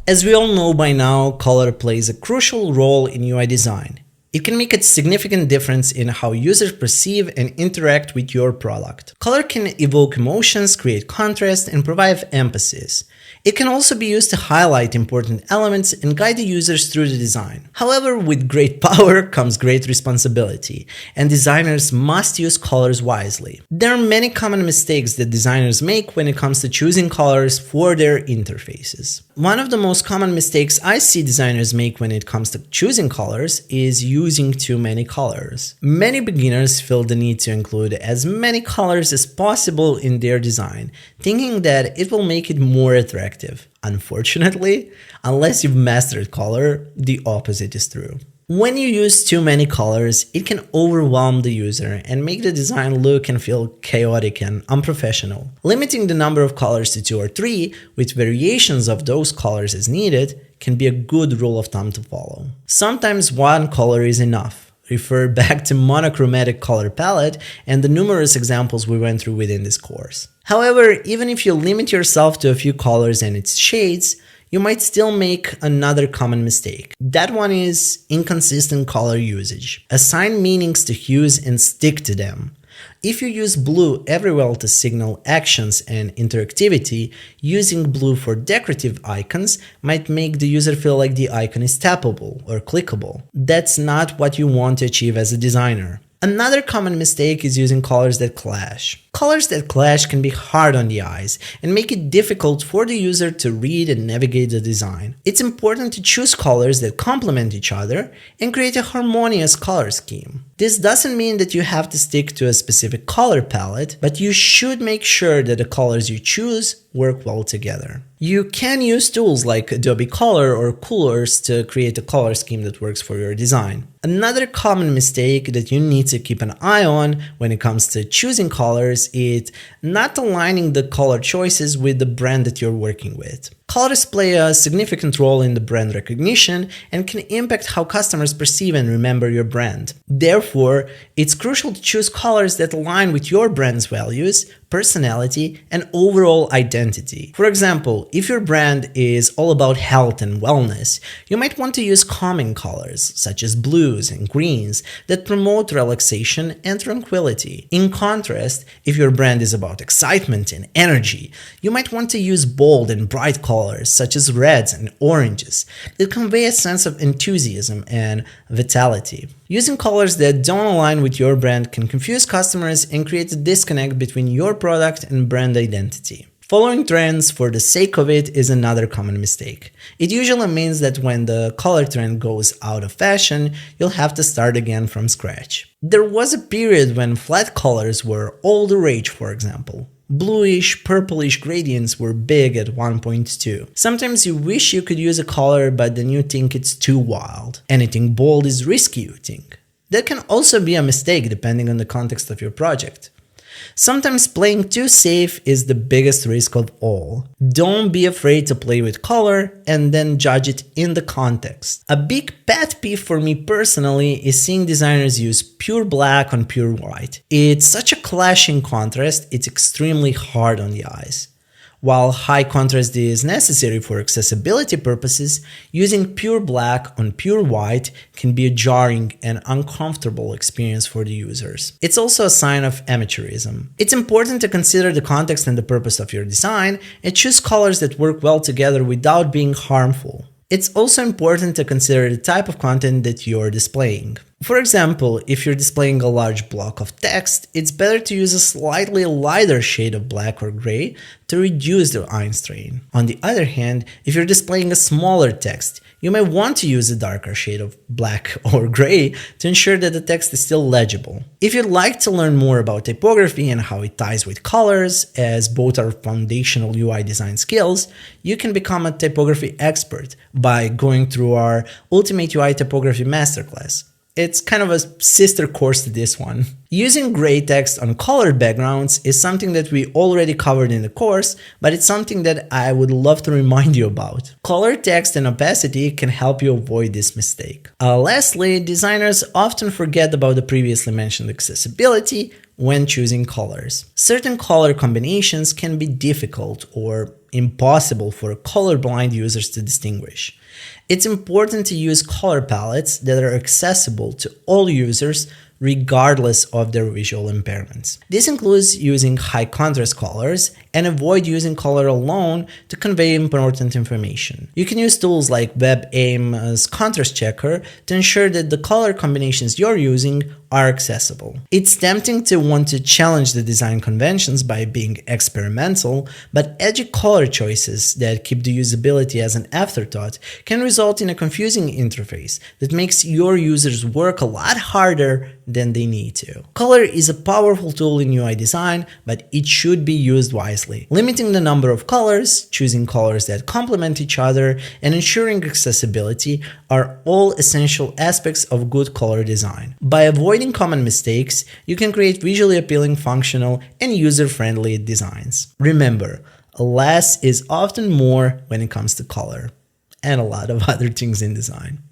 As we all know by now, color plays a crucial role in UI design. It can make a significant difference in how users perceive and interact with your product. Color can evoke emotions, create contrast, and provide emphasis. It can also be used to highlight important elements and guide the users through the design. However, with great power comes great responsibility, and designers must use colors wisely. There are many common mistakes that designers make when it comes to choosing colors for their interfaces. One of the most common mistakes I see designers make when it comes to choosing colors is using too many colors. Many beginners feel the need to include as many colors as possible in their design, thinking that it will make it more attractive. Unfortunately, unless you've mastered color, the opposite is true. When you use too many colors, it can overwhelm the user and make the design look and feel chaotic and unprofessional. Limiting the number of colors to 2 or 3, with variations of those colors as needed, can be a good rule of thumb to follow. Sometimes one color is enough. Refer back to monochromatic color palette and the numerous examples we went through within this course. However, even if you limit yourself to a few colors and its shades, you might still make another common mistake. That one is inconsistent color usage. Assign meanings to hues and stick to them. If you use blue everywhere to signal actions and interactivity, using blue for decorative icons might make the user feel like the icon is tappable or clickable. That's not what you want to achieve as a designer. Another common mistake is using colors that clash. Colors that clash can be hard on the eyes and make it difficult for the user to read and navigate the design. It's important to choose colors that complement each other and create a harmonious color scheme. This doesn't mean that you have to stick to a specific color palette, but you should make sure that the colors you choose work well together. You can use tools like Adobe Color or Coolors to create a color scheme that works for your design. Another common mistake that you need to keep an eye on when it comes to choosing colors is not aligning the color choices with the brand that you're working with. Colors play a significant role in the brand recognition and can impact how customers perceive and remember your brand. Therefore, it's crucial to choose colors that align with your brand's values, personality, and overall identity. For example, if your brand is all about health and wellness, you might want to use calming colors, such as blues and greens, that promote relaxation and tranquility. In contrast, if your brand is about excitement and energy, you might want to use bold and bright colors, such as reds and oranges, that convey a sense of enthusiasm and vitality. Using colors that don't align with your brand can confuse customers and create a disconnect between your product and brand identity. Following trends for the sake of it is another common mistake. It usually means that when the color trend goes out of fashion, you'll have to start again from scratch. There was a period when flat colors were all the rage, for example. Bluish, purplish gradients were big at one point too. Sometimes you wish you could use a color, but then you think it's too wild. Anything bold is risky, you think. That can also be a mistake depending on the context of your project. Sometimes playing too safe is the biggest risk of all. Don't be afraid to play with color and then judge it in the context. A big pet peeve for me personally is seeing designers use pure black on pure white. It's such a clashing contrast, it's extremely hard on the eyes. While high contrast is necessary for accessibility purposes, using pure black on pure white can be a jarring and uncomfortable experience for the users. It's also a sign of amateurism. It's important to consider the context and the purpose of your design and choose colors that work well together without being harmful. It's also important to consider the type of content that you're displaying. For example, if you're displaying a large block of text, it's better to use a slightly lighter shade of black or gray to reduce the eye strain. On the other hand, if you're displaying a smaller text, you may want to use a darker shade of black or gray to ensure that the text is still legible. If you'd like to learn more about typography and how it ties with colors, as both are foundational UI design skills, you can become a typography expert by going through our Ultimate UI Typography Masterclass. It's kind of a sister course to this one. Using gray text on colored backgrounds is something that we already covered in the course, but it's something that I would love to remind you about. Colored text and opacity can help you avoid this mistake. Lastly, designers often forget about the previously mentioned accessibility when choosing colors. Certain color combinations can be difficult or impossible for colorblind users to distinguish. It's important to use color palettes that are accessible to all users regardless of their visual impairments. This includes using high contrast colors and avoid using color alone to convey important information. You can use tools like WebAIM's contrast checker to ensure that the color combinations you're using are accessible. It's tempting to want to challenge the design conventions by being experimental, but edgy color choices that keep the usability as an afterthought can result in a confusing interface that makes your users work a lot harder than they need to. Color is a powerful tool in UI design, but it should be used wisely. Limiting the number of colors, choosing colors that complement each other, and ensuring accessibility are all essential aspects of good color design. By avoiding common mistakes, you can create visually appealing, functional, and user-friendly designs. Remember, less is often more when it comes to color, and a lot of other things in design.